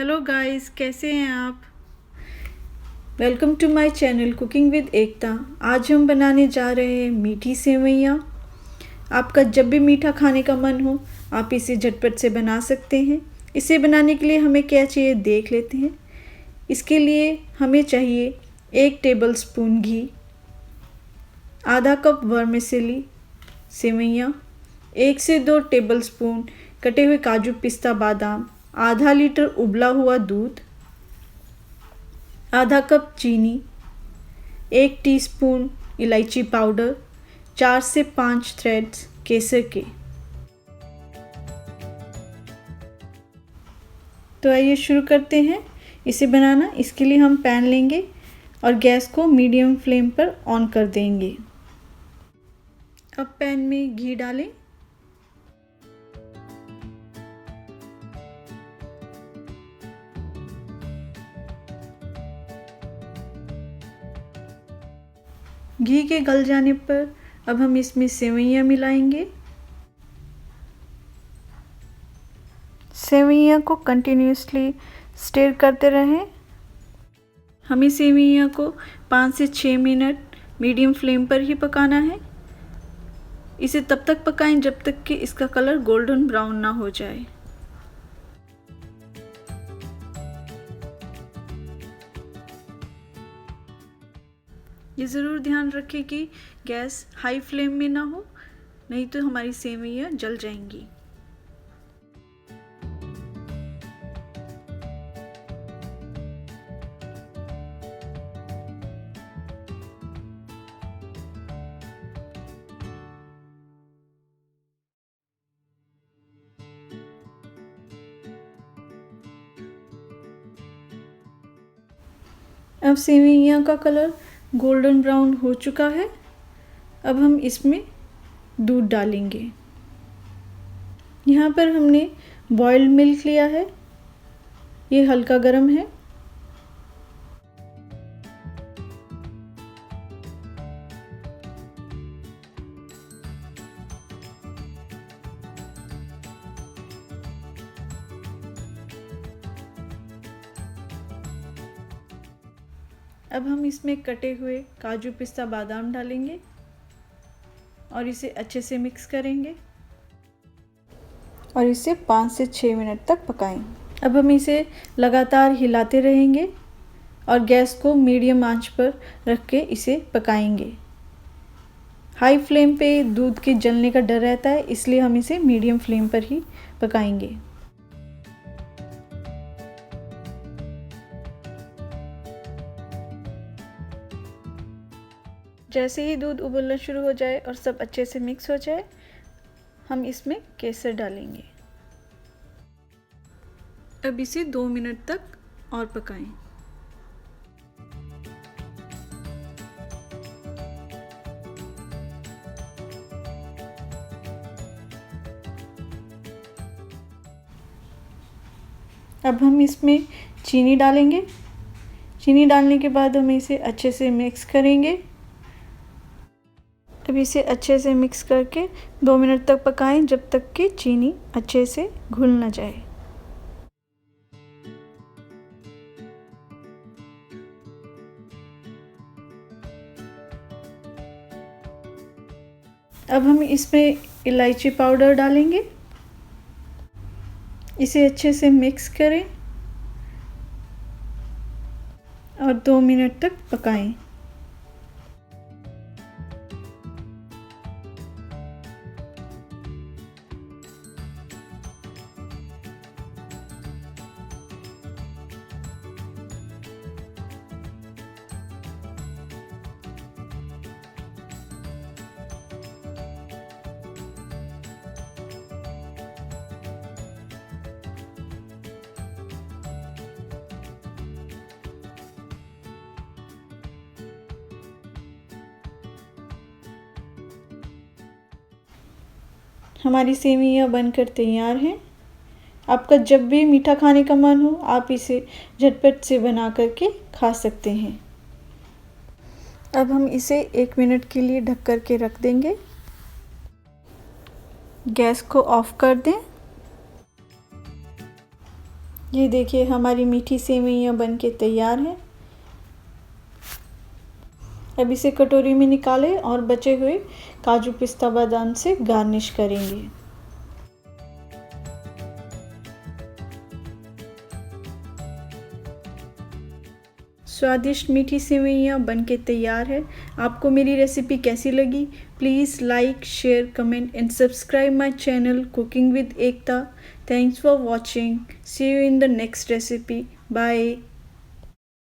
Hello guys, कैसे हैं आप। Welcome to my channel cooking with Ekta. आज हम बनाने जा रहे हैं मीठी सेवइयाँ। आपका जब भी मीठा खाने का मन हो आप इसे झटपट से बना सकते हैं। इसे बनाने के लिए हमें क्या चाहिए देख लेते हैं। इसके लिए हमें चाहिए 1 टेबलस्पून घी, आधा कप वर्मिसेली सेवइयाँ, 1 से 2 टेबलस्पून कटे हुए काजू पिस्ता बादाम, आधा लीटर उबला हुआ दूध, आधा कप चीनी, 1 टीस्पून इलायची पाउडर, 4 से 5 थ्रेड्स केसर के। तो आइए शुरू करते हैं इसे बनाना। इसके लिए हम पैन लेंगे और गैस को मीडियम फ्लेम पर ऑन कर देंगे। अब पैन में घी डालें। घी के गल जाने पर अब हम इसमें सेवइयाँ मिलाएंगे। सेवइयाँ को कंटिन्यूसली स्टिर करते रहें। हमें सेवइयाँ को 5 से 6 मिनट मीडियम फ्लेम पर ही पकाना है। इसे तब तक पकाएं जब तक कि इसका कलर गोल्डन ब्राउन ना हो जाए। ये ज़रूर ध्यान रखें कि गैस हाई फ्लेम में ना हो, नहीं तो हमारी सेवइयाँ जल जाएंगी। अब सेवइयाँ का कलर गोल्डन ब्राउन हो चुका है। अब हम इसमें दूध डालेंगे। यहाँ पर हमने बॉइल्ड मिल्क लिया है, ये हल्का गर्म है। अब हम इसमें कटे हुए काजू पिस्ता बादाम डालेंगे और इसे अच्छे से मिक्स करेंगे और इसे 5 से 6 मिनट तक पकाएं। अब हम इसे लगातार हिलाते रहेंगे और गैस को मीडियम आंच पर रख के इसे पकाएंगे। हाई फ्लेम पे दूध के जलने का डर रहता है, इसलिए हम इसे मीडियम फ्लेम पर ही पकाएंगे। जैसे ही दूध उबलना शुरू हो जाए और सब अच्छे से मिक्स हो जाए, हम इसमें केसर डालेंगे। अब इसे 2 मिनट तक और पकाएं। अब हम इसमें चीनी डालेंगे। चीनी डालने के बाद हम इसे अच्छे से मिक्स करेंगे। अब इसे अच्छे से मिक्स करके 2 मिनट तक पकाएं, जब तक कि चीनी अच्छे से घुल न जाए। अब हम इसमें इलायची पाउडर डालेंगे। इसे अच्छे से मिक्स करें और 2 मिनट तक पकाएं। हमारी सेवइयाँ बनकर तैयार हैं। आपका जब भी मीठा खाने का मन हो आप इसे झटपट से बना करके खा सकते हैं। अब हम इसे 1 मिनट के लिए ढक कर के रख देंगे। गैस को ऑफ कर दें ये देखिए हमारी मीठी सेवइयाँ बन के तैयार हैं। अब इसे कटोरी में निकालें और बचे हुए काजू पिस्ता बादाम से गार्निश करेंगे। स्वादिष्ट मीठी सेवइयाँ बनके तैयार है। आपको मेरी रेसिपी कैसी लगी? Please like, share, comment and subscribe my channel cooking with Ekta. Thanks for watching. See you in the next recipe. Bye.